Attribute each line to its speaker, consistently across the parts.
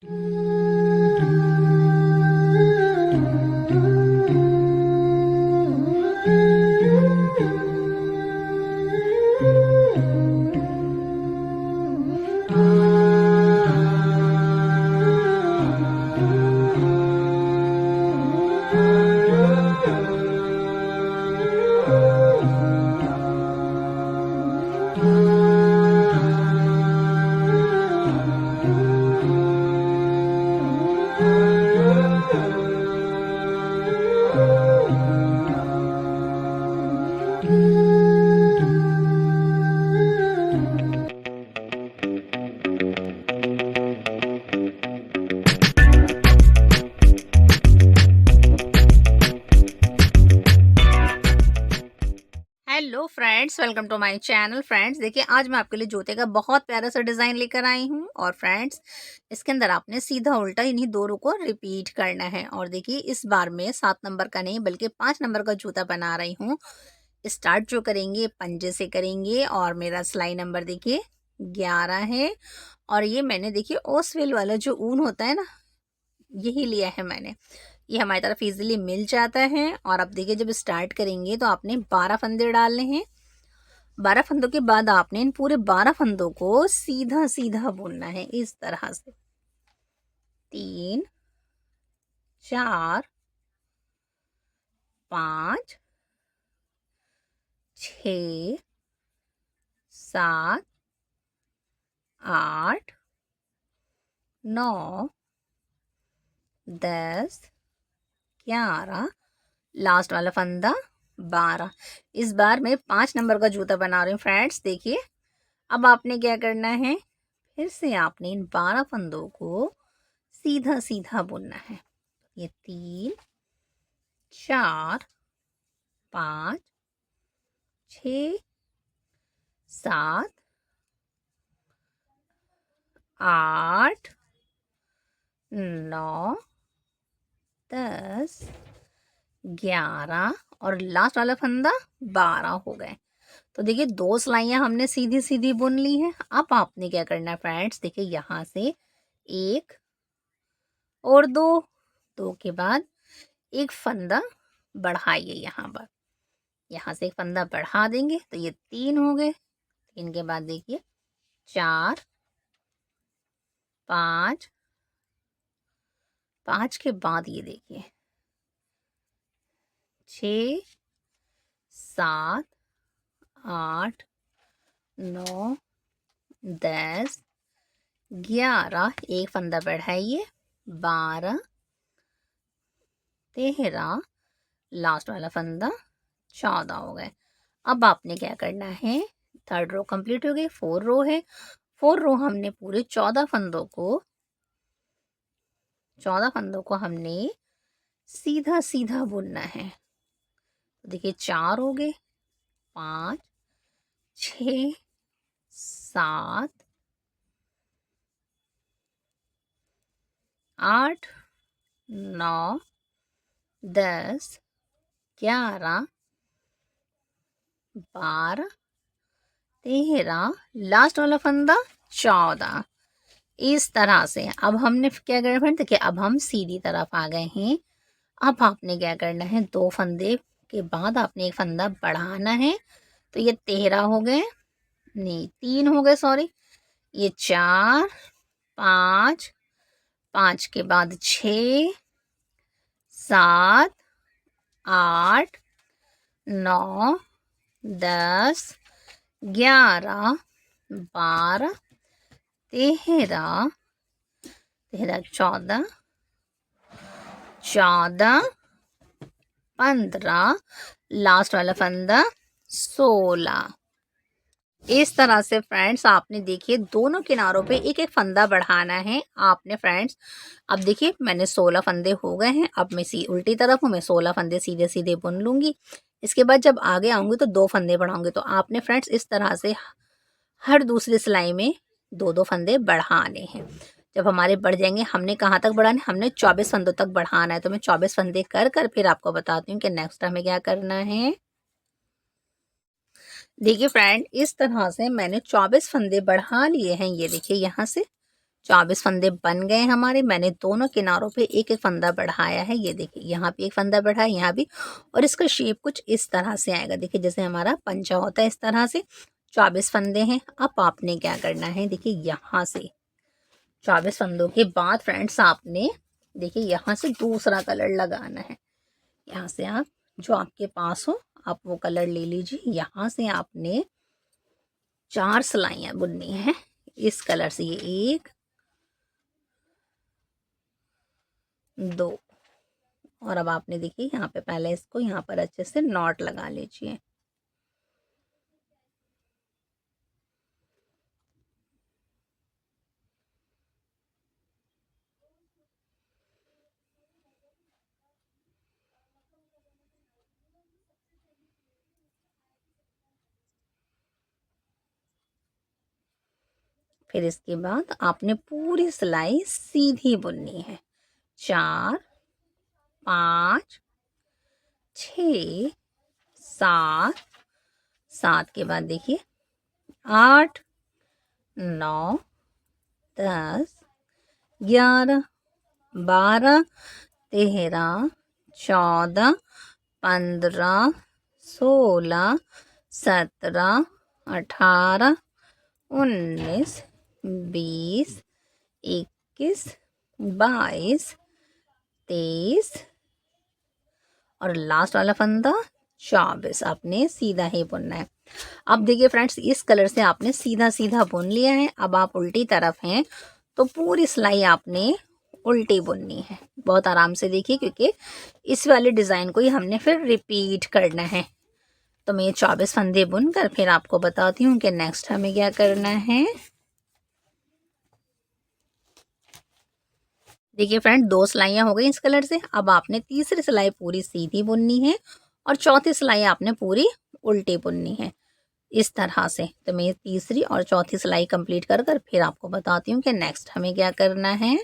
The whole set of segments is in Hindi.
Speaker 1: Hello friends, welcome to my channel. Friends देखिए, आज मैं आपके लिए जूते का बहुत प्यारा सा डिज़ाइन लेकर आई हूँ। और फ्रेंड्स, इसके अंदर आपने सीधा उल्टा इन्हीं दो रो को रिपीट करना है। और देखिए, इस बार मैं 7 नंबर का नहीं बल्कि 5 नंबर का जूता बना रही हूँ। स्टार्ट जो करेंगे पंजे से करेंगे। और मेरा सिलाई नंबर देखिए 11 है। और ये मैंने देखिए ओसवेल वाला जो ऊन होता है ना, यही लिया है मैंने। ये हमारी तरफ इजीली मिल जाता है। और अब देखिए, जब स्टार्ट करेंगे तो आपने 12 फंदे डालने हैं। 12 फंदों के बाद आपने इन पूरे 12 फंदों को सीधा सीधा बुनना है, इस तरह से। 3 4 5 6 7 8 9 10 11, लास्ट वाला फंदा 12। इस बार मैं 5 नंबर का जूता बना रही हूँ। फ्रेंड्स देखिए, अब आपने क्या करना है, फिर से आपने इन 12 फंदों को सीधा सीधा बुनना है। ये 3 4 5 6 7 8 9 10 11 और लास्ट वाला फंदा 12 हो गए। तो देखिए, 2 सिलाइयाँ हमने सीधी सीधी बुन ली हैं। अब आपने क्या करना है फ्रेंड्स, देखिए यहाँ से एक और दो के बाद एक फंदा बढ़ाइए। यहाँ से एक फंदा बढ़ा देंगे तो ये 3 हो गए। 3 के बाद देखिए 4 5, 5 के बाद ये देखिए 6 7 8 9 10 11, एक फंदा बढ़ाइए 12 13, लास्ट वाला फंदा 14 हो गए। अब आपने क्या करना है, 3rd रो कंप्लीट हो गई, 4 रो है। 4 रो हमने पूरे 14 फंदों को हमने सीधा सीधा बुनना है। तो देखिए 4 हो गए, 5 6 7 8 9 10 11 12 13, लास्ट वाला फंदा 14। इस तरह से अब हमने क्या करना फ्रेंड, देखिए अब हम सीधी तरफ आ गए हैं। अब आपने क्या करना है, 2 फंदे के बाद आपने एक फंदा बढ़ाना है। तो ये 13 हो गए, नहीं 3 हो गए, सॉरी। ये 4 5, 5 के बाद 6 7 8 9 10 11 12 13 14 15, लास्ट वाला फंदा 16। इस तरह से फ्रेंड्स आपने देखिए दोनों किनारों पे एक एक फंदा बढ़ाना है आपने फ्रेंड्स। अब देखिए मैंने 16 फंदे हो गए हैं। अब मैं उल्टी तरफ हूँ, मैं 16 फंदे सीधे सीधे बुन लूँगी। इसके बाद जब आगे आऊँगी तो 2 फंदे बढ़ाऊँगी। तो आपने फ्रेंड्स इस तरह से हर दूसरी सिलाई में 2-2 फंदे बढ़ाने हैं। जब हमारे बढ़ जाएंगे, हमने कहाँ तक बढ़ाने, हमने 24 फंदों तक बढ़ाना है। तो मैं 24 फंदे कर फिर आपको बताती हूँ कि नेक्स्ट हमें क्या करना है। देखिए फ्रेंड, इस तरह से मैंने 24 फंदे बढ़ा लिए हैं। ये देखिए यहाँ से 24 फंदे बन गए हमारे। मैंने दोनों किनारों पे एक एक फंदा बढ़ाया है। ये देखिए यहाँ पे एक फंदा बढ़ा है, यहाँ भी। और इसका शेप कुछ इस तरह से आएगा। देखिए जैसे हमारा पंचा होता है इस तरह से। 24 फंदे हैं। अब आपने क्या करना है, देखिए यहाँ से 24 फंदों के बाद फ्रेंड्स आपने देखिए यहाँ से दूसरा कलर लगाना है। यहाँ से आप जो आपके पास हो आप वो कलर ले लीजिए। यहाँ से आपने 4 सिलाइयाँ बुननी है इस कलर से। ये 1 2। और अब आपने देखिए यहाँ पे पहले इसको यहाँ पर अच्छे से नॉट लगा लीजिए। फिर इसके बाद आपने पूरी सिलाई सीधी बुननी है। 4 5 6 7 7 के बाद देखिए 8 9 10 11 12 13 14 15 16 17 18 19 20 21 22 23 और लास्ट वाला फंदा 24 आपने सीधा ही बुनना है। अब देखिए फ्रेंड्स इस कलर से आपने सीधा सीधा बुन लिया है। अब आप उल्टी तरफ हैं तो पूरी सिलाई आपने उल्टी बुननी है। बहुत आराम से देखिए क्योंकि इस वाले डिज़ाइन को ही हमने फिर रिपीट करना है। तो मैं 24 फंदे बुनकर फिर आपको बताती हूँ कि नेक्स्ट हमें क्या करना है। देखिए फ्रेंड 2 सिलाइयाँ हो गई इस कलर से। अब आपने तीसरी सिलाई पूरी सीधी बुननी है और चौथी सिलाई आपने पूरी उल्टी बुननी है इस तरह से। तो मैं तीसरी और चौथी सिलाई कंप्लीट कर फिर आपको बताती हूँ कि नेक्स्ट हमें क्या करना है।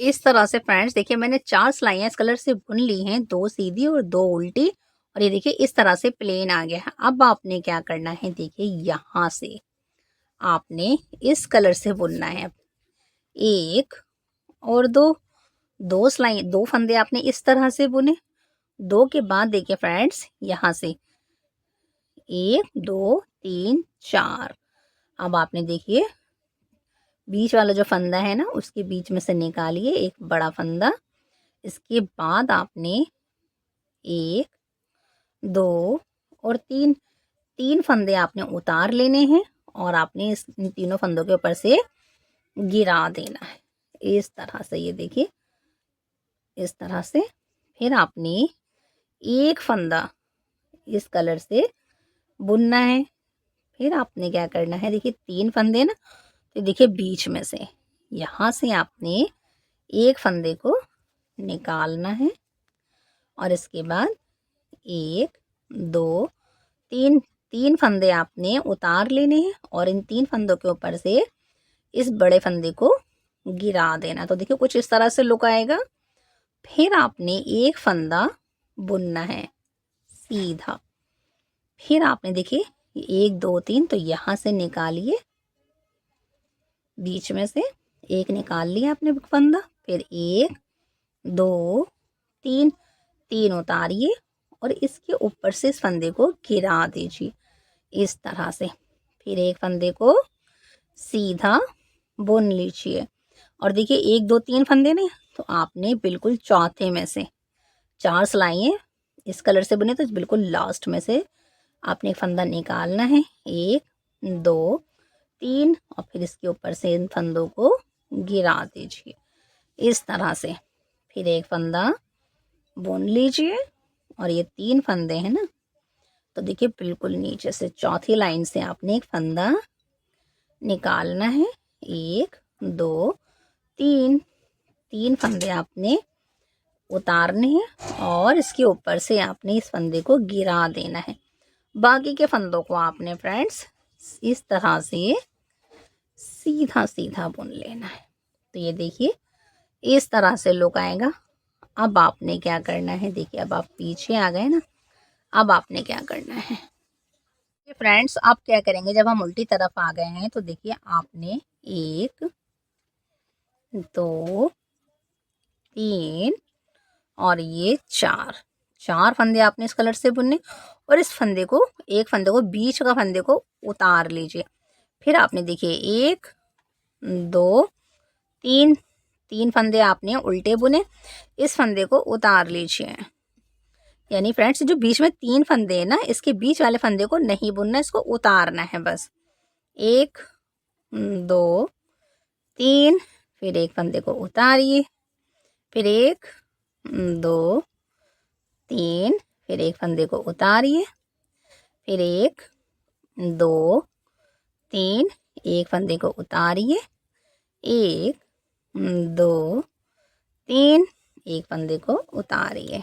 Speaker 1: इस तरह से फ्रेंड्स देखिए मैंने 4 सिलाइयाँ इस कलर से बुन ली हैं, 2 सीधी और 2 उल्टी। और ये देखिए इस तरह से प्लेन आ गया है। अब आपने क्या करना है, देखिए यहाँ से आपने इस कलर से बुनना है। 1 और 2 2 सिलाई 2 फंदे आपने इस तरह से बुने। 2 के बाद देखिए फ्रेंड्स यहाँ से 1 2 3 4। अब आपने देखिए बीच वाला जो फंदा है ना उसके बीच में से निकालिए एक बड़ा फंदा। इसके बाद आपने 1 2 और 3 3 फंदे आपने उतार लेने हैं और आपने इन तीनों फंदों के ऊपर से गिरा देना है इस तरह से। ये देखिए इस तरह से। फिर आपने एक फंदा इस कलर से बुनना है। फिर आपने क्या करना है, देखिए 3 फंदे ना, तो देखिए बीच में से यहाँ से आपने एक फंदे को निकालना है और इसके बाद 1 2 3 3 फंदे आपने उतार लेने हैं और इन 3 फंदों के ऊपर से इस बड़े फंदे को गिरा देना। तो देखिए कुछ इस तरह से लुक आएगा। फिर आपने एक फंदा बुनना है सीधा। फिर आपने देखिए 1 2 3 तो यहाँ से निकालिए, बीच में से एक निकाल लिया आपने फंदा। फिर 1 2 3 3 उतारिए और इसके ऊपर से इस फंदे को गिरा दीजिए इस तरह से। फिर एक फंदे को सीधा बुन लीजिए और देखिए 1 2 3 फंदे ने, तो आपने बिल्कुल चौथे में से 4 सिलाइयाँ इस कलर से बुने तो बिल्कुल लास्ट में से आपने फंदा निकालना है। 1 2 3 और फिर इसके ऊपर से इन फंदों को गिरा दीजिए इस तरह से। फिर एक फंदा बुन लीजिए और ये 3 फंदे हैं ना, तो देखिए बिल्कुल नीचे से चौथी लाइन से आपने एक फंदा निकालना है। 1 2 3 3 फंदे आपने उतारने हैं और इसके ऊपर से आपने इस फंदे को गिरा देना है। बाकी के फंदों को आपने फ्रेंड्स इस तरह से सीधा सीधा बुन लेना है। तो ये देखिए इस तरह से लुक आएगा। अब आपने क्या करना है, देखिए अब आप पीछे आ गए ना, अब आपने क्या करना है, फ्रेंड्स अब क्या करेंगे, जब हम उल्टी तरफ आ गए हैं तो देखिए आपने 1 2 3 और ये 4 फंदे आपने इस कलर से बुनने और इस फंदे को, एक फंदे को, बीच का फंदे को उतार लीजिए। फिर आपने देखिए 1 2 3 3 फंदे आपने उल्टे बुने, इस फंदे को उतार लीजिए। यानी फ्रेंड्स जो बीच में 3 फंदे हैं ना, इसके बीच वाले फंदे को नहीं बुनना, इसको उतारना है बस। 1 2 3, फिर एक फंदे को उतारिए, फिर 1 2 3, फिर एक फंदे को उतारिए, फिर 1 2 3, एक फंदे को उतारिए, 1 2 3, एक फंदे को उतारिए।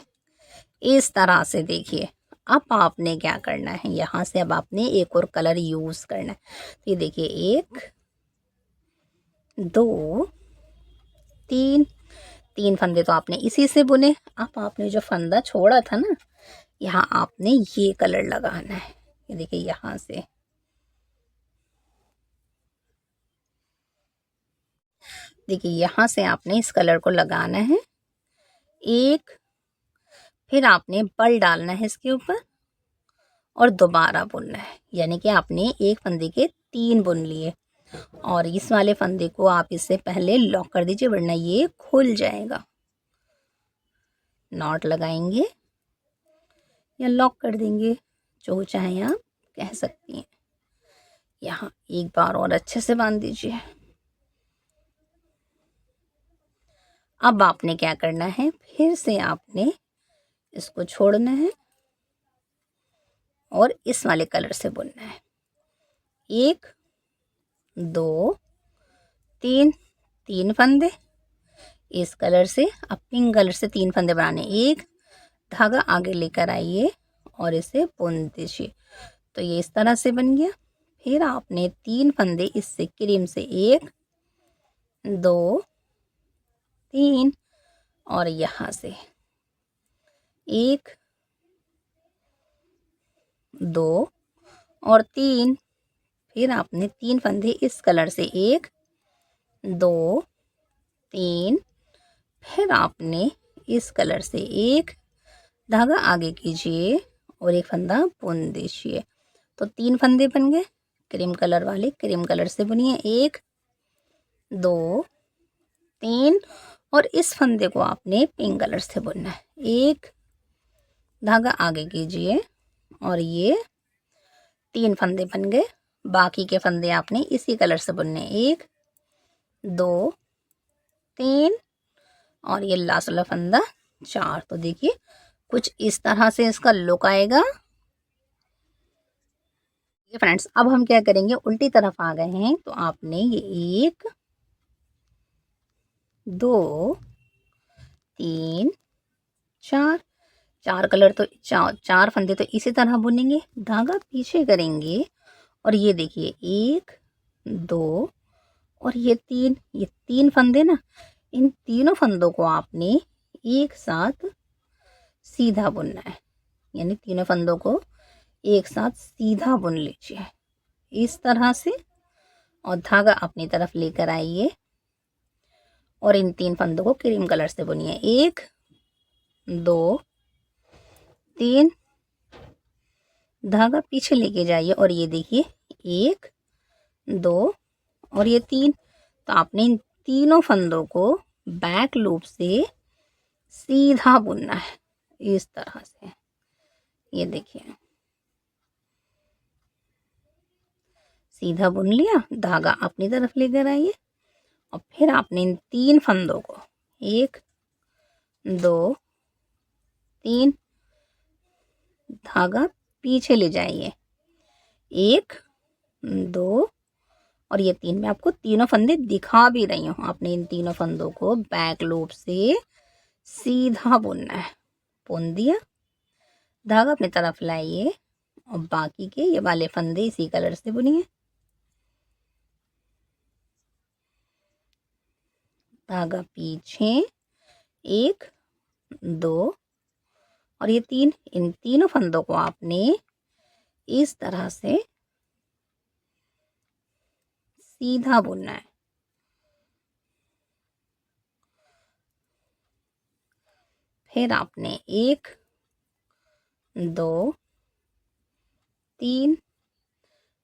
Speaker 1: इस तरह से देखिए। अब आपने क्या करना है, यहाँ से अब आपने एक और कलर यूज़ करना है। तो ये देखिए 1 2 3, 3 फंदे तो आपने इसी से बुने। अब आपने जो फंदा छोड़ा था ना, यहाँ आपने ये कलर लगाना है। ये देखिए यहाँ से देखिए, यहाँ से आपने इस कलर को लगाना है। एक, फिर आपने बल डालना है इसके ऊपर और दोबारा बुनना है। यानी कि आपने एक फंदे के 3 बुन लिए और इस वाले फंदे को आप इससे पहले लॉक कर दीजिए, वरना ये खुल जाएगा। नॉट लगाएंगे या लॉक कर देंगे, जो चाहे आप कह सकती हैं। यहाँ एक बार और अच्छे से बांध दीजिए। अब आपने क्या करना है, फिर से आपने इसको छोड़ना है और इस वाले कलर से बुनना है। 1 2 3, 3 फंदे इस कलर से। अब पिंक कलर से 3 फंदे बनाने, एक धागा आगे लेकर आइए और इसे बुन दीजिए। तो ये इस तरह से बन गया। फिर आपने 3 फंदे इससे क्रीम से, 1 2 3 और यहाँ से 1 2 और 3, फिर आपने 3 फंदे इस कलर से, 1 2 3, फिर आपने इस कलर से एक धागा आगे कीजिए और एक फंदा बुन दीजिए। तो 3 फंदे बन गए। क्रीम कलर वाले क्रीम कलर से बुनिए, 1 2 3 और इस फंदे को आपने पिंक कलर से बुनना है। एक धागा आगे कीजिए और ये 3 फंदे बन गए। बाकी के फंदे आपने इसी कलर से बुनने, 1 2 3 और ये लास्ट वाला फंदा 4। तो देखिए कुछ इस तरह से इसका लुक आएगा। फ्रेंड्स अब हम क्या करेंगे, उल्टी तरफ आ गए हैं तो आपने ये 1 2 3 4, 4 कलर तो 4 फंदे तो इसी तरह बुनेंगे, धागा पीछे करेंगे और ये देखिए 1 2 और ये 3 फंदे ना, इन तीनों फंदों को आपने एक साथ सीधा बुनना है। यानी तीनों फंदों को एक साथ सीधा बुन लीजिए इस तरह से और धागा अपनी तरफ लेकर आइए और इन 3 फंदों को क्रीम कलर से बुनिए, 1 2 3, धागा पीछे लेके जाइए और ये देखिए 1 2 और ये 3। तो आपने इन तीनों फंदों को बैक लूप से सीधा बुनना है इस तरह से। ये देखिए सीधा बुन लिया, धागा अपनी तरफ लेकर आइए और फिर आपने इन 3 फंदों को 1 2 3, धागा पीछे ले जाइए, 1 2 और ये 3। मैं आपको तीनों फंदे दिखा भी रही हूँ। आपने इन तीनों फंदों को बैक लूप से सीधा बुनना है। बुन दिया, धागा अपनी तरफ लाइए और बाकी के ये वाले फंदे इसी कलर से बुनिए। धागा पीछे, 1 2 और ये 3, इन तीनों फंदों को आपने इस तरह से सीधा बुनना है। फिर आपने 1 2 3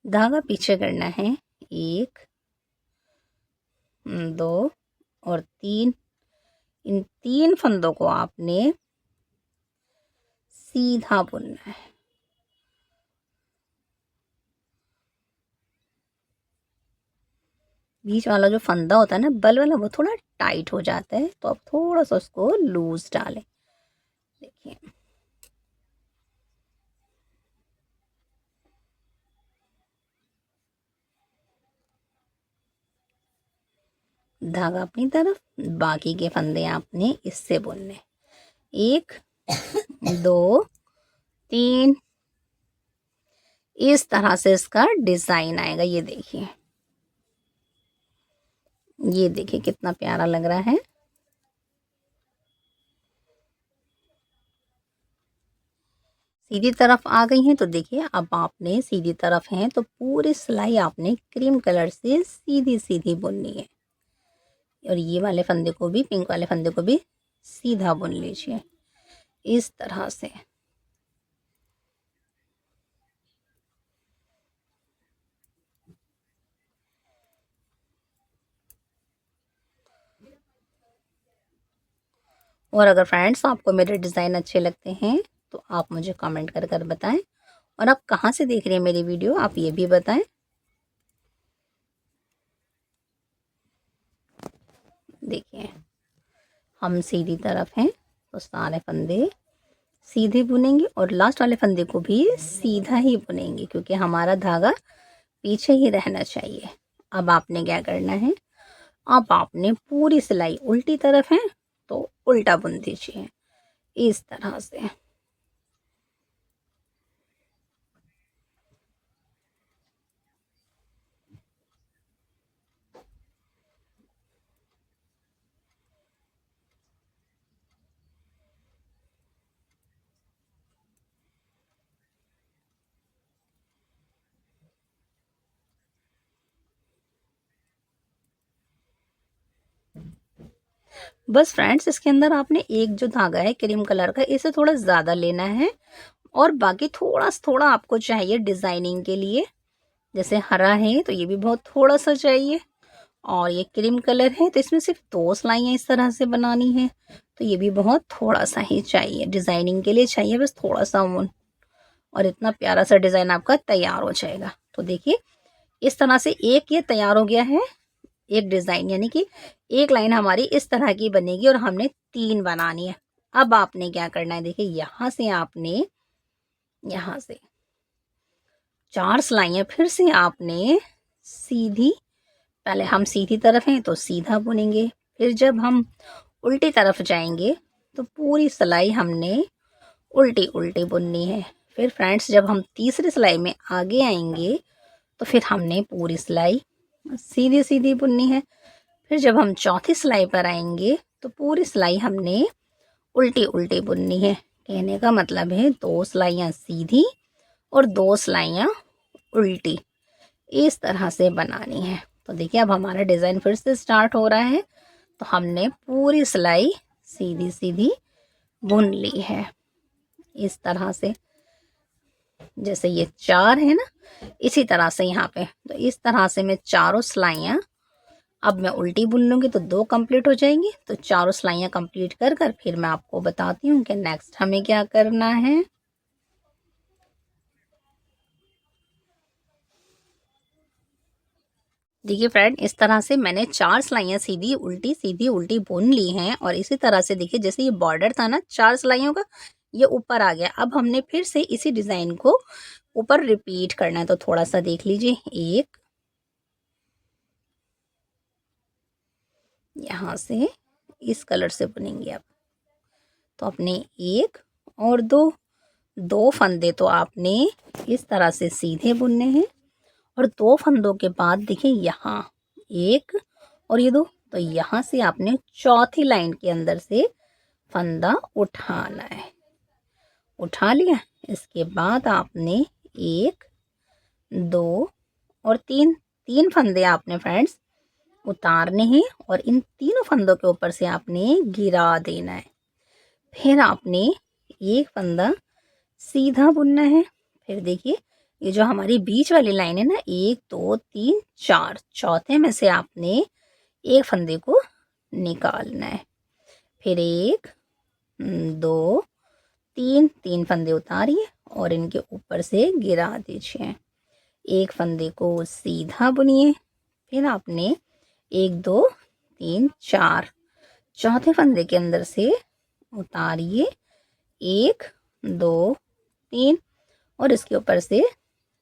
Speaker 1: धागा पीछे करना है, 1 2 और 3। इन 3 फंदों को आपने सीधा बुनना है। बीच वाला जो फंदा होता है ना, बल वाला, वो थोड़ा टाइट हो जाता है, तो अब थोड़ा सा उसको लूज डालें। देखिए, धागा अपनी तरफ, बाकी के फंदे आपने इससे बुनने। 1 2 3, इस तरह से इसका डिजाइन आएगा। ये देखिए, ये देखिए कितना प्यारा लग रहा है। सीधी तरफ आ गई हैं, तो देखिए अब आपने सीधी तरफ हैं तो पूरी सिलाई आपने क्रीम कलर से सीधी सीधी बुननी है। और ये वाले फंदे को भी, पिंक वाले फंदे को भी सीधा बुन लीजिए इस तरह से। और अगर फ्रेंड्स आपको मेरे डिज़ाइन अच्छे लगते हैं तो आप मुझे कमेंट कर कर बताएं। और आप कहाँ से देख रहे हैं मेरी वीडियो, आप ये भी बताएं। देखिए, हम सीधी तरफ हैं तो सारे फंदे सीधे बुनेंगे और लास्ट वाले फंदे को भी सीधा ही बुनेंगे, क्योंकि हमारा धागा पीछे ही रहना चाहिए। अब आपने क्या करना है, अब आपने पूरी सिलाई उल्टी तरफ है तो उल्टा बुन दीजिए इस तरह से। बस फ्रेंड्स, इसके अंदर आपने एक जो धागा है क्रीम कलर का, इसे थोड़ा ज़्यादा लेना है और बाकी थोड़ा थोड़ा आपको चाहिए डिज़ाइनिंग के लिए। जैसे हरा है तो ये भी बहुत थोड़ा सा चाहिए, और ये क्रीम कलर है तो इसमें सिर्फ 2 सिलाइयाँ इस तरह से बनानी है, तो ये भी बहुत थोड़ा सा ही चाहिए। डिज़ाइनिंग के लिए चाहिए बस थोड़ा सा ऊन, और इतना प्यारा सा डिज़ाइन आपका तैयार हो जाएगा। तो देखिए, इस तरह से एक ये तैयार हो गया है, एक डिज़ाइन, यानी कि एक लाइन हमारी इस तरह की बनेगी और हमने 3 बनानी है। अब आपने क्या करना है, देखिए यहाँ से आपने, यहाँ से 4 सिलाइयाँ फिर से आपने सीधी, पहले हम सीधी तरफ हैं तो सीधा बुनेंगे, फिर जब हम उल्टी तरफ जाएंगे तो पूरी सिलाई हमने उल्टी उल्टी बुननी है। फिर फ्रेंड्स, जब हम तीसरी सिलाई में आगे आएंगे तो फिर हमने पूरी सिलाई सीधी सीधी बुननी है। फिर जब हम चौथी सिलाई पर आएंगे तो पूरी सिलाई हमने उल्टी उल्टी बुननी है। कहने का मतलब है 2 सिलाइयाँ सीधी और 2 सिलाइयाँ उल्टी, इस तरह से बनानी है। तो देखिए, अब हमारा डिज़ाइन फिर से स्टार्ट हो रहा है। तो हमने पूरी सिलाई सीधी सीधी बुन ली है इस तरह से। जैसे ये 4 है ना, इसी तरह से यहाँ पे, तो इस तरह से मैं चारों सिलाइयाँ, अब मैं उल्टी बुन लूँगी तो 2 कंप्लीट हो जाएंगी। तो चारों सिलाइयाँ कंप्लीट कर कर फिर मैं आपको बताती हूँ कि नेक्स्ट हमें क्या करना है। देखिए फ्रेंड, इस तरह से मैंने 4 सिलाइयाँ सीधी उल्टी बुन ली हैं। और इसी तरह से देखिए, जैसे ये बॉर्डर था ना 4 सिलाइयों का, ये ऊपर आ गया। अब हमने फिर से इसी डिज़ाइन को ऊपर रिपीट करना है। तो थोड़ा सा देख लीजिए, एक यहाँ से इस कलर से बुनेंगे आप। तो अपने 1 और 2 फंदे तो आपने इस तरह से सीधे बुनने हैं। और 2 फंदों के बाद देखिए, यहाँ 1 और ये 2, तो यहाँ से आपने चौथी लाइन के अंदर से फंदा उठाना है। उठा लिया, इसके बाद आपने 1 2 और 3 3 फंदे आपने फ्रेंड्स उतारने हैं और इन तीनों फंदों के ऊपर से आपने गिरा देना है। फिर आपने एक फंदा सीधा बुनना है। फिर देखिए ये जो हमारी बीच वाली लाइन है ना, 1 2 3 4, चौथे में से आपने एक फंदे को निकालना है। फिर 1 2 3 3 फंदे उतारिए और इनके ऊपर से गिरा दीजिए। एक फंदे को सीधा बुनिए। फिर आपने 1 2 3 4 चौथे फंदे के अंदर से उतारिए 1 2 3 और इसके ऊपर से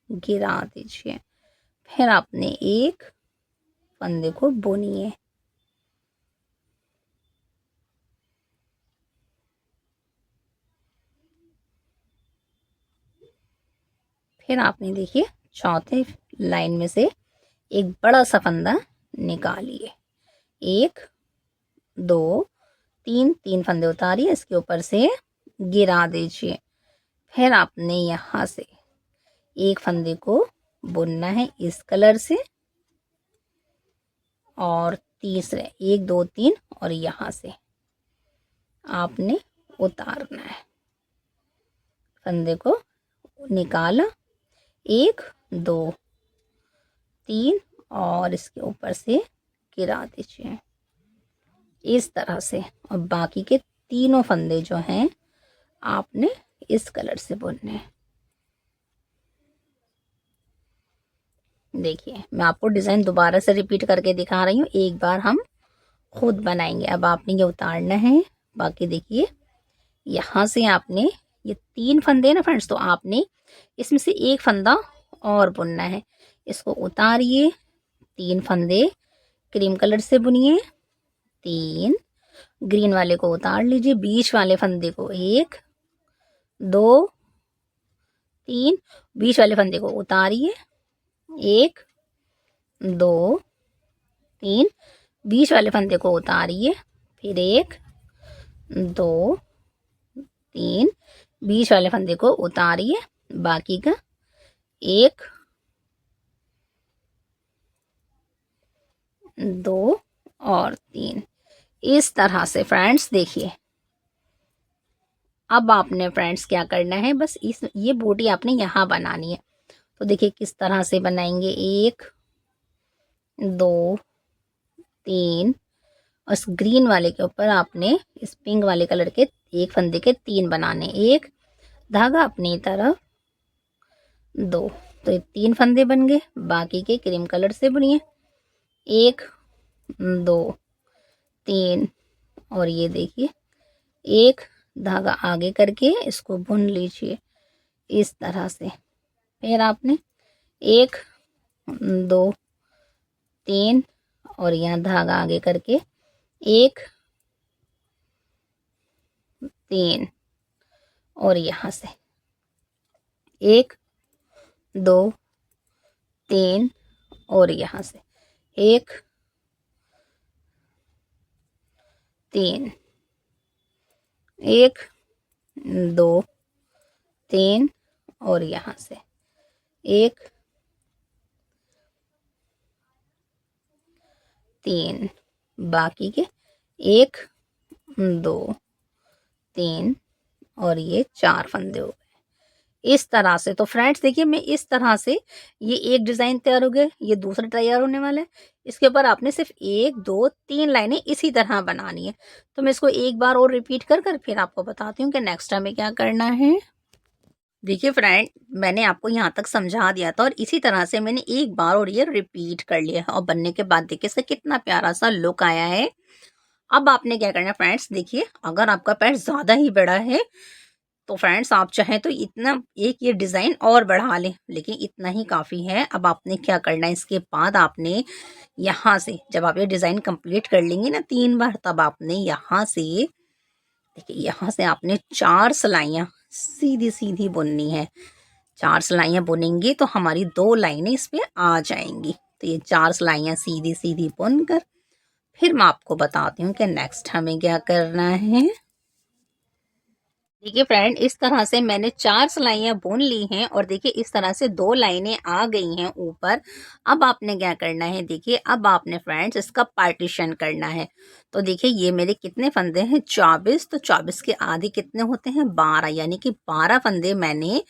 Speaker 1: गिरा दीजिए। फिर आपने एक फंदे को बुनिए। फिर आपने देखिए चौथे लाइन में से एक बड़ा सा फंदा निकालिए। 1 2 3 3 फंदे उतारिए, इसके ऊपर से गिरा दीजिए। फिर आपने यहाँ से एक फंदे को बुनना है इस कलर से और तीसरे 1 2 3 और यहाँ से आपने उतारना है। फंदे को निकाला 1 2 3 और इसके ऊपर से गिरा दीजिए इस तरह से। और बाकी के तीनों फंदे जो हैं आपने इस कलर से बुनने हैं। देखिए मैं आपको डिज़ाइन दोबारा से रिपीट करके दिखा रही हूँ, एक बार हम खुद बनाएंगे। अब आपने ये उतारना है। बाकी देखिए यहाँ से आपने ये 3 फंदे ना फ्रेंड्स, तो आपने इसमें से एक फंदा और बुनना है। इसको उतारिए, 3 फंदे क्रीम कलर से बुनिए, 3 ग्रीन वाले को उतार लीजिए, बीच वाले फंदे को 1 2 3 बीच वाले फंदे को उतारिए, 1 2 3 बीच वाले फंदे को उतारिए, फिर 1 2 3 बीच वाले फंदे को उतारिए, बाकी का 1 2 और 3 इस तरह से फ्रेंड्स। देखिए अब आपने फ्रेंड्स क्या करना है, बस ये बूटी आपने यहाँ बनानी है। तो देखिए किस तरह से बनाएंगे, 1 2 3 और इस ग्रीन वाले के ऊपर आपने इस पिंक वाले कलर के एक फंदे के 3 बनाने, एक धागा अपनी तरफ 2, तो ये 3 फंदे बन गए। बाकी के क्रीम कलर से बुनिए, 1 2 3 और ये देखिए एक धागा आगे करके इसको बुन लीजिए इस तरह से। फिर आपने 1 2 3 और यहाँ धागा आगे करके 1 3 और यहाँ से 1 2 3 और यहाँ से 1 3 1 2 3 और यहाँ से 1 3 बाकी के 1 2 3 और ये 4 फंदे हो गए इस तरह से। तो फ्रेंड्स देखिए मैं इस तरह से ये एक डिज़ाइन तैयार हो गया, ये दूसरा तैयार होने वाला है। इसके ऊपर आपने सिर्फ 1 2 3 लाइनें इसी तरह बनानी है। तो मैं इसको एक बार और रिपीट कर फिर आपको बताती हूँ कि नेक्स्ट हमें क्या करना है। देखिए फ्रेंड मैंने आपको यहाँ तक समझा दिया था और इसी तरह से मैंने एक बार और ये रिपीट कर लिया है और बनने के बाद देखिए इसका कितना प्यारा सा लुक आया है। अब आपने क्या करना है फ्रेंड्स, देखिए अगर आपका पैर ज़्यादा ही बड़ा है तो फ्रेंड्स आप चाहें तो इतना एक ये डिज़ाइन और बढ़ा लें, लेकिन इतना ही काफ़ी है। अब आपने क्या करना है, इसके बाद आपने यहाँ से जब आप ये डिज़ाइन कंप्लीट कर लेंगे ना 3 बार, तब आपने यहाँ से देखिए यहाँ से आपने 4 सिलाइयाँ सीधी सीधी बुननी है। 4 सिलाइयाँ बुनेंगे तो हमारी 2 लाइनें इस पे आ जाएंगी। तो ये 4 सिलाइयाँ सीधी सीधी बुन कर फिर मैं आपको बताती हूँ कि नेक्स्ट हमें क्या करना है। देखिए फ्रेंड, इस तरह से मैंने 4 सिलाइयाँ बुन ली हैं और देखिए इस तरह से 2 लाइनें आ गई हैं ऊपर। अब आपने क्या करना है, देखिए अब आपने फ्रेंड्स इसका पार्टीशन करना है। तो देखिए ये मेरे कितने फंदे हैं, 24। तो 24 के आधे कितने होते हैं, 12, यानी कि 12 फंदे मैंने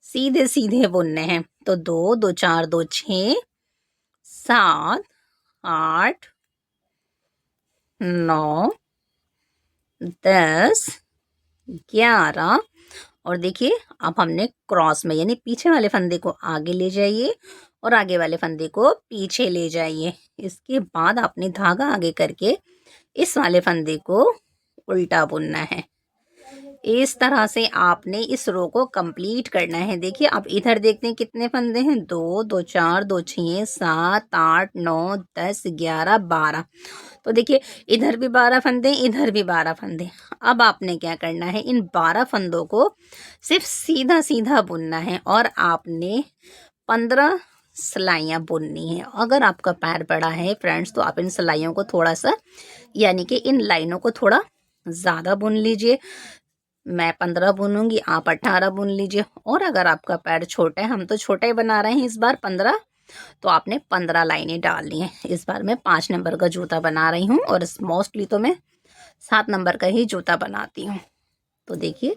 Speaker 1: सीधे-सीधे बुनने हैं। तो 2, 2 4 2 6, 7, 8, 9, 10, 11 और देखिए अब हमने क्रॉस में यानी पीछे वाले फंदे को आगे ले जाइए और आगे वाले फंदे को पीछे ले जाइए। इसके बाद आपने धागा आगे करके इस वाले फंदे को उल्टा बुनना है। इस तरह से आपने इस रो को कंप्लीट करना है। देखिए अब इधर देखते हैं कितने फंदे हैं, 2, 2 4 2 6 7 8 9 10 11 12। तो देखिए इधर भी 12 फंदे, इधर भी 12 फंदे। अब आपने क्या करना है, इन 12 फंदों को सिर्फ सीधा सीधा बुनना है और आपने 15 सिलाइयाँ बुननी है। अगर आपका पैर बड़ा है फ्रेंड्स तो आप इन सिलाइयों को थोड़ा सा यानी कि इन लाइनों को थोड़ा ज़्यादा बुन लीजिए। मैं 15 बुनूंगी, आप 18 बुन लीजिए। और अगर आपका पैर छोटा है, हम तो छोटा ही बना रहे हैं इस बार 15, तो आपने 15 लाइनें डालनी है। इस बार मैं 5 नंबर का जूता बना रही हूँ और मोस्टली तो मैं 7 नंबर का ही जूता बनाती हूँ। तो देखिए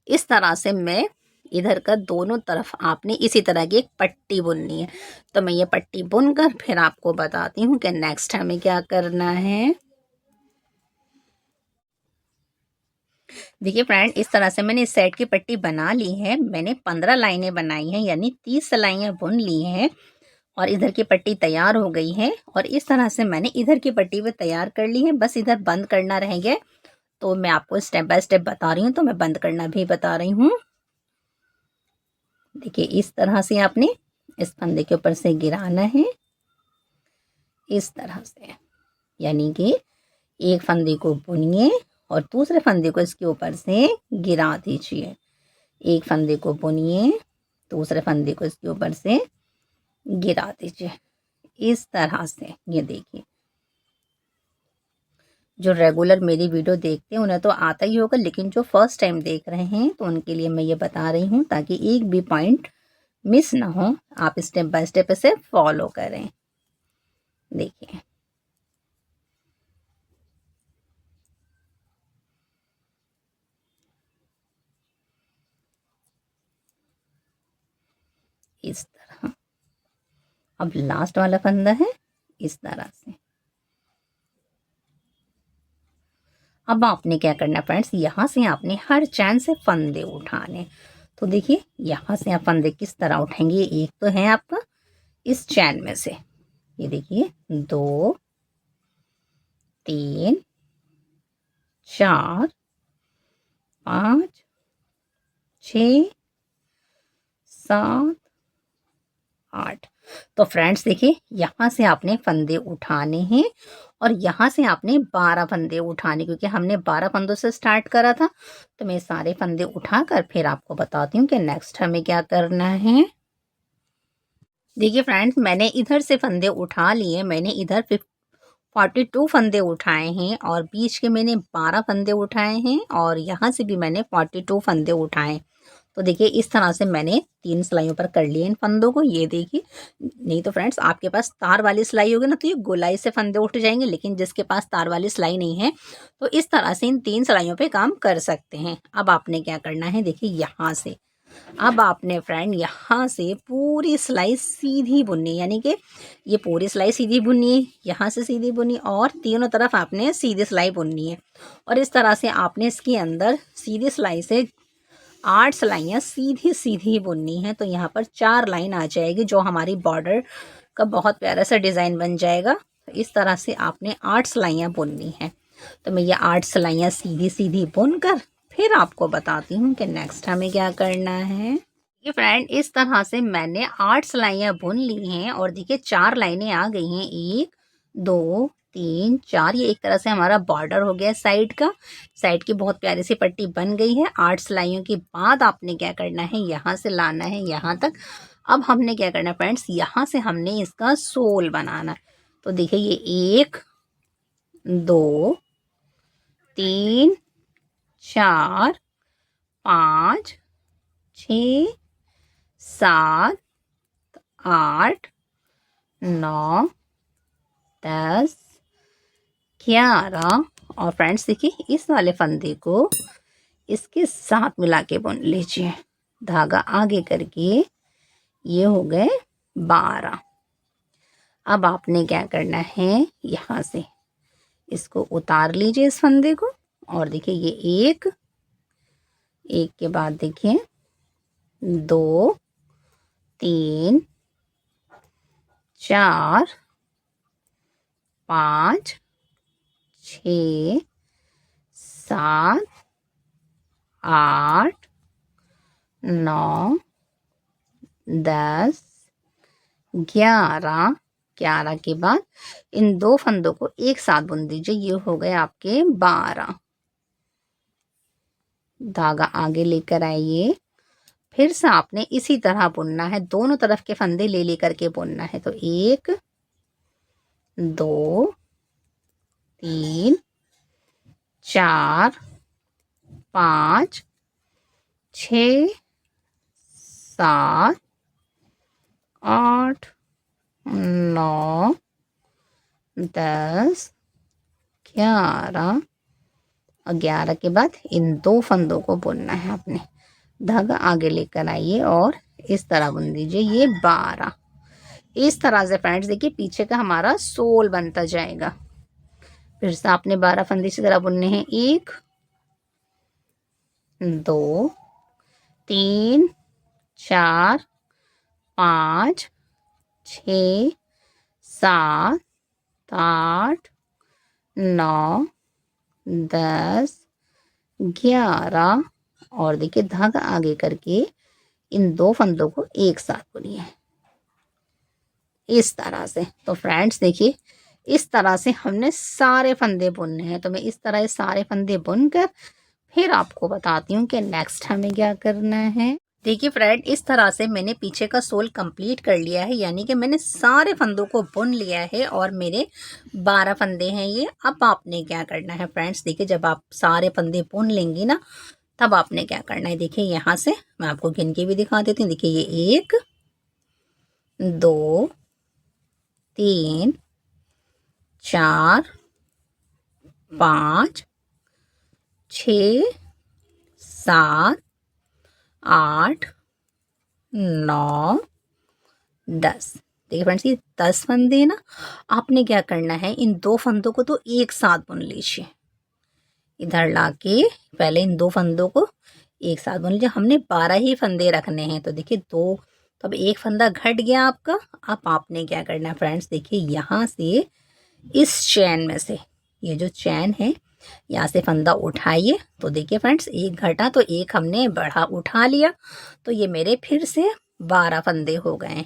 Speaker 1: इस तरह से मैं इधर का दोनों तरफ आपने इसी तरह की एक पट्टी बुननी है। तो मैं ये पट्टी बुनकर फिर आपको बताती हूँ कि नेक्स्ट हमें क्या करना है। देखिए फ्रेंड, इस तरह से मैंने इस साइड की पट्टी बना ली है। मैंने 15 लाइनें बनाई हैं यानी 30 सिलाइयाँ बुन ली हैं और इधर की पट्टी तैयार हो गई है। और इस तरह से मैंने इधर की पट्टी भी तैयार कर ली है, बस इधर बंद करना रह गया। तो मैं आपको स्टेप बाय स्टेप बता रही हूँ, तो मैं बंद करना भी बता रही हूँ। देखिए इस तरह से आपने इस फंदे के ऊपर से गिराना है, इस तरह से, यानी कि एक फंदे को बुनिए और दूसरे फंदे को इसके ऊपर से गिरा दीजिए। एक फंदे को बुनिए, दूसरे फंदे को इसके ऊपर से गिरा दीजिए, इस तरह से। ये देखिए जो रेगुलर मेरी वीडियो देखते हैं उन्हें तो आता ही होगा, लेकिन जो फर्स्ट टाइम देख रहे हैं तो उनके लिए मैं ये बता रही हूँ ताकि एक भी पॉइंट मिस ना हो। आप स्टेप बाय स्टेप इसे फॉलो करें। देखिए इस तरह। अब लास्ट वाला फंदा है इस तरह से। अब आपने क्या करना फ्रेंड्स, यहाँ से आपने हर चैन से फंदे उठाने। तो देखिए यहाँ से आप फंदे किस तरह उठेंगे। एक तो है आपका इस चैन में से, ये देखिए 2 3 4 5 6 7 8। तो फ्रेंड्स देखिए यहाँ से आपने फंदे उठाने हैं और यहाँ से आपने 12 फंदे उठाने, क्योंकि हमने 12 फंदों से स्टार्ट करा था। तो मैं सारे फंदे उठाकर फिर आपको बताती हूँ कि नेक्स्ट हमें क्या करना है। देखिए फ्रेंड्स, मैंने इधर से फंदे उठा लिए। मैंने इधर 42 फंदे उठाए हैं और बीच के मैंने 12 फंदे उठाए हैं और यहाँ से भी मैंने 42 फंदे उठाए। तो देखिए इस तरह से मैंने 3 सिलाइयों पर कर लिए इन फंदों को। ये देखिए, नहीं तो फ्रेंड्स आपके पास तार वाली सिलाई होगी ना तो ये गोलाई से फंदे उठ जाएंगे, लेकिन जिसके पास तार वाली सिलाई नहीं है तो इस तरह से इन 3 सिलाइयों पे काम कर सकते हैं। अब आपने क्या करना है, देखिए यहाँ से अब आपने फ्रेंड यहाँ से पूरी सिलाई सीधी बुननी, यानी कि ये पूरी सिलाई सीधी बुननी है, यहाँ से सीधी बुनी और तीनों तरफ आपने सीधी सिलाई बुननी है। और इस तरह से आपने इसके अंदर सीधी सिलाई से 8 सिलाइयाँ सीधी सीधी बुननी है। तो यहाँ पर 4 लाइन आ जाएगी जो हमारी बॉर्डर का बहुत प्यारा सा डिज़ाइन बन जाएगा। तो इस तरह से आपने 8 सिलाइयाँ बुननी है। तो मैं ये 8 सिलाइयाँ सीधी सीधी बुनकर फिर आपको बताती हूँ कि नेक्स्ट हमें क्या करना है। ये फ्रेंड इस तरह से मैंने 8 सिलाइयाँ बुन ली हैं और देखिए 4 लाइनें आ गई हैं, 1 2 3 4। ये एक तरह से हमारा बॉर्डर हो गया साइड का। साइड की बहुत प्यारी सी पट्टी बन गई है। 8 सिलाइयों के बाद आपने क्या करना है, यहाँ से लाना है यहाँ तक। अब हमने क्या करना है फ्रेंड्स, यहाँ से हमने इसका सोल बनाना। तो देखिए ये 1 2 3 4 5 6 7 8 9 10 11 और फ्रेंड्स देखिए इस वाले फंदे को इसके साथ मिला के बुन लीजिए, धागा आगे करके। ये हो गए 12। अब आपने क्या करना है, यहाँ से इसको उतार लीजिए इस फंदे को, और देखिए ये एक के बाद देखिए 2 3 4 5 6 7 8 9 10 11 के बाद इन 2 फंदों को एक साथ बुन दीजिए। ये हो गए आपके 12। धागा आगे लेकर आइए, फिर से आपने इसी तरह बुनना है, दोनों तरफ के फंदे ले लेकर के बुनना है। तो 1 2 3 4 5 6 7 8 9 10 11 और 11 के बाद इन 2 फंदों को बुनना है आपने। धागा आगे लेकर आइए और इस तरह बुन दीजिए। ये 12 इस तरह से फ्रेंड्स देखिए पीछे का हमारा सोल बनता जाएगा। फिर से आपने 12 फंदे इसी तरह बुनने हैं। 1 2 3 4 5 6 7 8 9 10 11 और देखिए धागा आगे करके इन 2 फंदों को एक साथ बुनिए इस तरह से। तो फ्रेंड्स देखिए इस तरह से हमने सारे फंदे बुनने हैं। तो मैं इस तरह सारे फंदे बुनकर फिर आपको बताती हूँ कि नेक्स्ट हमें क्या करना है। देखिए फ्रेंड इस तरह से मैंने पीछे का सोल कंप्लीट कर लिया है, यानी कि मैंने सारे फंदों को बुन लिया है और मेरे 12 फंदे हैं ये। अब आपने क्या करना है फ्रेंड्स, देखिए जब आप सारे फंदे बुन लेंगी ना तब आपने क्या करना है। देखिए यहाँ से मैं आपको गिन के भी दिखा देती हूँ। देखिए ये 1 2 3 4 5 6 7 8 9 10। देखिए फ्रेंड्स ये 10 फंदे ना, आपने क्या करना है इन 2 फंदों को तो एक साथ बुन लीजिए। इधर लाके पहले इन 2 फंदों को एक साथ बुन लीजिए। हमने 12 ही फंदे रखने हैं। तो देखिए 2 तो अब एक फंदा घट गया आपका। अब आपने क्या करना है फ्रेंड्स, देखिए यहाँ से इस चैन में से ये जो चैन है यहाँ से फंदा उठाइए। तो देखिए फ्रेंड्स एक घटा तो एक हमने बढ़ा उठा लिया, तो ये मेरे फिर से 12 फंदे हो गए।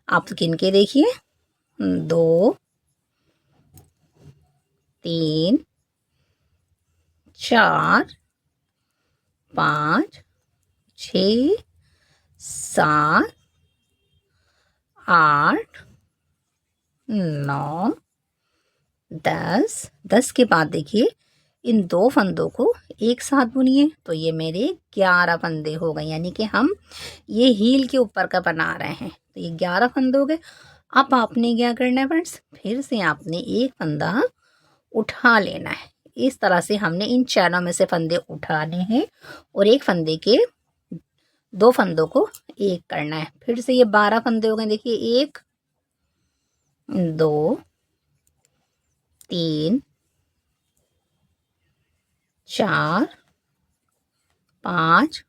Speaker 1: आप गिन के देखिए 2 3 4 5 6 7 8 9 10 के बाद देखिए इन 2 फंदों को एक साथ बुनिए। तो ये मेरे 11 फंदे हो गए, यानी कि हम ये हील के ऊपर का बना रहे हैं। तो ये 11 फंदे हो गए। अब आपने क्या करना है फ्रेंड्स, फिर से आपने एक फंदा उठा लेना है। इस तरह से हमने इन चैनों में से फंदे उठाने हैं और एक फंदे के 2 फंदों को एक करना है। फिर से ये 12 फंदे हो गए। देखिए 1 2 3 4 5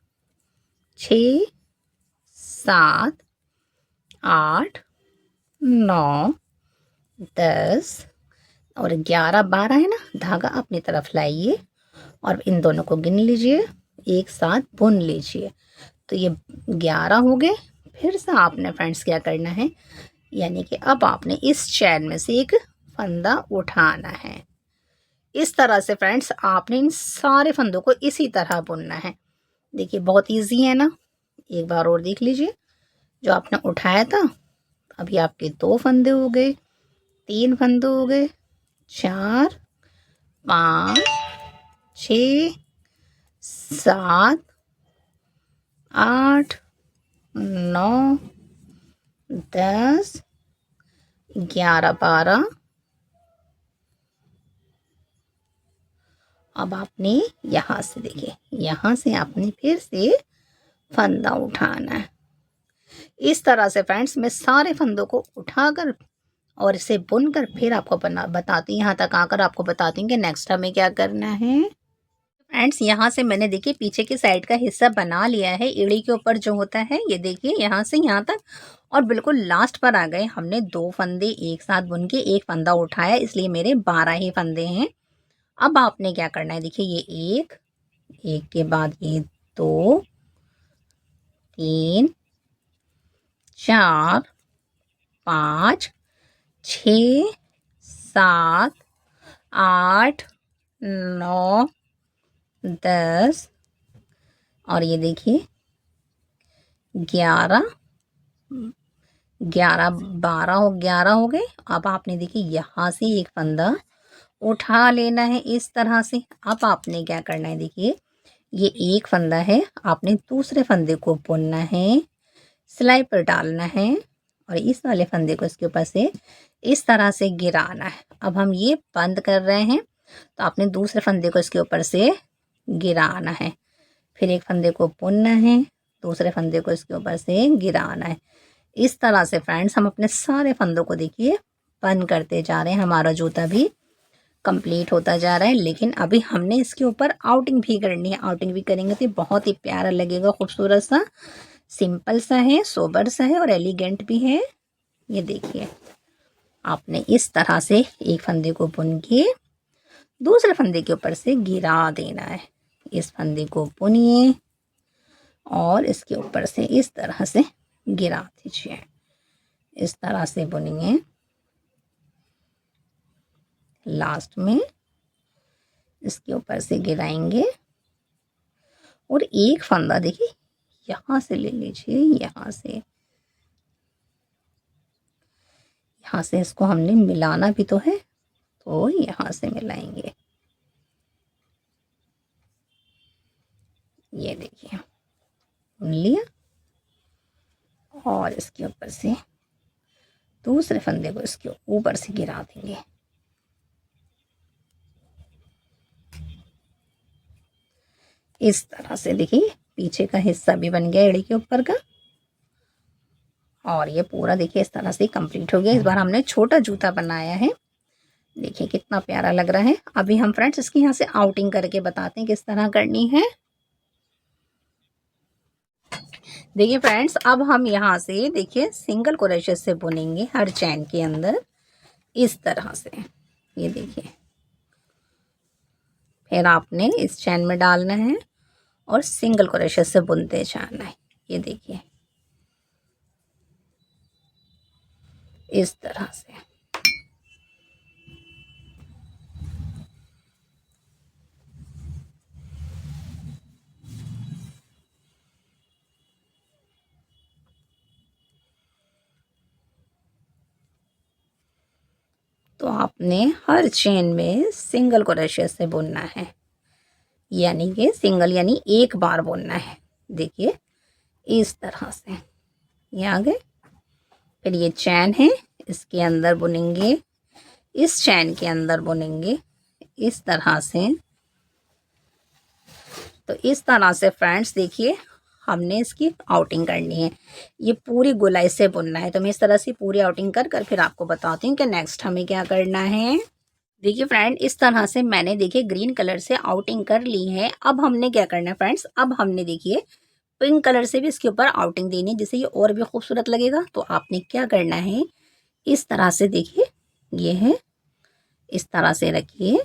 Speaker 1: 6 7 8 9 10 और 11 12 है ना। धागा अपनी तरफ लाइए और इन दोनों को गिन लीजिए, एक साथ बुन लीजिए। तो ये 11 हो गए। फिर से आपने फ्रेंड्स क्या करना है, यानी कि अब आपने इस चैन में से एक फंदा उठाना है। इस तरह से फ्रेंड्स आपने इन सारे फंदों को इसी तरह बुनना है। देखिए बहुत इजी है ना। एक बार और देख लीजिए, जो आपने उठाया था अभी आपके 2 फंदे हो गए, 3 फंदे हो गए, 4 5 6 7 8 9 10 11 12। अब आपने यहाँ से देखिए, यहाँ से आपने फिर से फंदा उठाना है। इस तरह से फ्रेंड्स मैं सारे फंदों को उठाकर और इसे बुनकर फिर आपको बताती हूँ, यहाँ तक आकर आपको बताती हूँ कि नेक्स्ट हमें क्या करना है। फ्रेंड्स यहाँ से मैंने देखिए पीछे की साइड का हिस्सा बना लिया है, एड़ी के ऊपर जो होता है, ये देखिए यहाँ से यहाँ तक, और बिल्कुल लास्ट पर आ गए। हमने 2 फंदे एक साथ बुन के एक फंदा उठाया, इसलिए मेरे 12 ही फंदे हैं। अब आपने क्या करना है, देखिए ये एक के बाद ये 2 3 4 5 6 7 8 9 10 और ये देखिए 11 12 हो गए। अब आपने देखिए यहाँ से एक फंदा उठा लेना है इस तरह से। अब आपने क्या करना है, देखिए ये एक फंदा है, आपने दूसरे फंदे को बुनना है, सिलाई पर डालना है और इस वाले फंदे को इसके ऊपर से इस तरह से गिराना है। अब हम ये बंद कर रहे हैं, तो आपने दूसरे फंदे को इसके ऊपर से गिराना है, फिर एक फंदे को बुनना है, दूसरे फंदे को इसके ऊपर से गिराना है। इस तरह से फ्रेंड्स हम अपने सारे फंदों को देखिए बंद करते जा रहे हैं। हमारा जूता भी कंप्लीट होता जा रहा है, लेकिन अभी हमने इसके ऊपर आउटिंग भी करनी है। आउटिंग भी करेंगे तो बहुत ही प्यारा लगेगा, खूबसूरत सा, सिंपल सा है, सोबर सा है और एलिगेंट भी है। ये देखिए आपने इस तरह से एक फंदे को बुन के दूसरे फंदे के ऊपर से गिरा देना है। इस फंदे को बुनिए और इसके ऊपर से इस तरह से गिरा दीजिए, इस तरह से बुनिए। लास्ट में इसके ऊपर से गिराएंगे और एक फंदा देखिए यहाँ से ले लीजिए, यहाँ से इसको हमने मिलाना भी तो है, तो यहाँ से मिलाएंगे। ये देखिए बुन लिया और इसके ऊपर से दूसरे फंदे को इसके ऊपर से गिरा देंगे। इस तरह से देखिए पीछे का हिस्सा भी बन गया एड़ी के ऊपर का, और ये पूरा देखिए इस तरह से कंप्लीट हो गया। इस बार हमने छोटा जूता बनाया है, देखिए कितना प्यारा लग रहा है। अभी हम फ्रेंड्स इसकी यहाँ से आउटिंग करके बताते हैं किस तरह करनी है। देखिए फ्रेंड्स अब हम यहाँ से देखिए सिंगल क्रोशेट से बुनेंगे हर चैन के अंदर, इस तरह से। ये देखिए फिर आपने इस चैन में डालना है और सिंगल क्रोशेट से बुनते जाना है। ये देखिए इस तरह से। तो आपने हर चेन में सिंगल क्रोशेट से बुनना है, यानी कि सिंगल यानी एक बार बुनना है। देखिए इस तरह से ये आ गए। फिर ये चैन है, इसके अंदर बुनेंगे, इस चैन के अंदर बुनेंगे इस तरह से। तो इस तरह से फ्रेंड्स देखिए हमने इसकी आउटिंग करनी है। ये पूरी गोलाई से बुनना है, तो मैं इस तरह से पूरी आउटिंग कर फिर आपको बताती हूँ कि नेक्स्ट हमें क्या करना है। देखिए फ्रेंड इस तरह से मैंने देखिए ग्रीन कलर से आउटिंग कर ली है। अब हमने क्या करना है फ्रेंड्स, अब हमने देखिए पिंक कलर से भी इसके ऊपर आउटिंग देनी है, जिससे ये और भी खूबसूरत लगेगा। तो आपने क्या करना है, इस तरह से देखिए ये है, इस तरह से रखिए,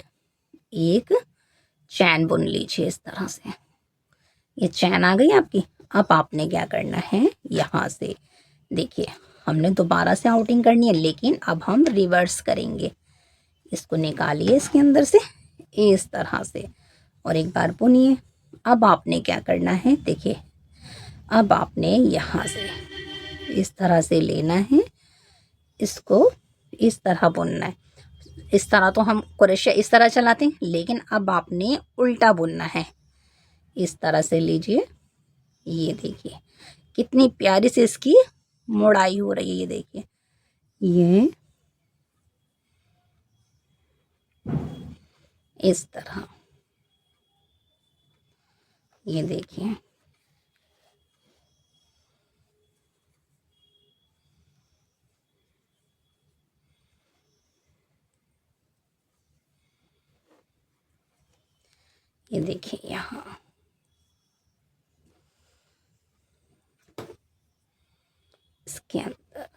Speaker 1: एक चैन बुन लीजिए इस तरह से। ये चैन आ गई आपकी। अब आपने क्या करना है, यहाँ से देखिए हमने दोबारा से आउटिंग करनी है, लेकिन अब हम रिवर्स करेंगे। इसको निकालिए इसके अंदर से इस तरह से और एक बार बुनिए। अब आपने क्या करना है, देखिए अब आपने यहाँ से इस तरह से लेना है, इसको इस तरह बुनना है। इस तरह तो हम क्रोशे इस तरह चलाते हैं, लेकिन अब आपने उल्टा बुनना है। इस तरह से लीजिए ये देखिए कितनी प्यारी सी इसकी मोड़ाई हो रही है। ये देखिए ये इस तरह, ये देखिए ये देखिए यहाँ इसके अंदर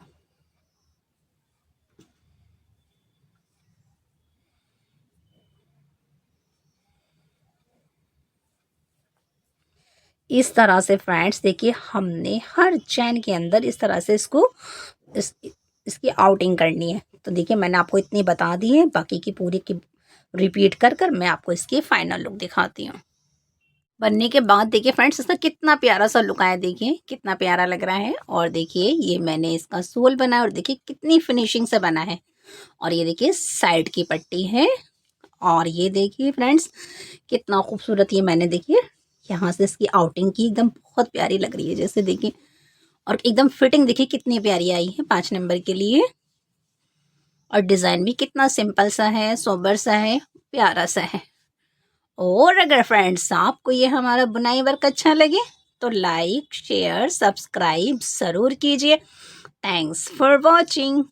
Speaker 1: इस तरह से फ्रेंड्स देखिए हमने हर चैन के अंदर इस तरह से इसको इसकी आउटिंग करनी है। तो देखिए मैंने आपको इतनी बता दी है, बाकी की पूरी की रिपीट कर कर मैं आपको इसकी फाइनल लुक दिखाती हूँ। बनने के बाद देखिए फ्रेंड्स इसका कितना प्यारा सा लुक आया, देखिए कितना प्यारा लग रहा है। और देखिए ये मैंने इसका सोल बनाया और देखिए कितनी फिनिशिंग से बना है। और ये देखिए साइड की पट्टी है और ये देखिए फ्रेंड्स कितना खूबसूरत ये मैंने देखिए यहाँ से इसकी आउटिंग की, एकदम बहुत प्यारी लग रही है जैसे देखिए। और एकदम फिटिंग देखिए कितनी प्यारी आई है 5 नंबर के लिए। और डिज़ाइन भी कितना सिंपल सा है, सोबर सा है, प्यारा सा है। और अगर फ्रेंड्स आपको ये हमारा बुनाई वर्क अच्छा लगे तो लाइक शेयर सब्सक्राइब ज़रूर कीजिए। Thanks for watching.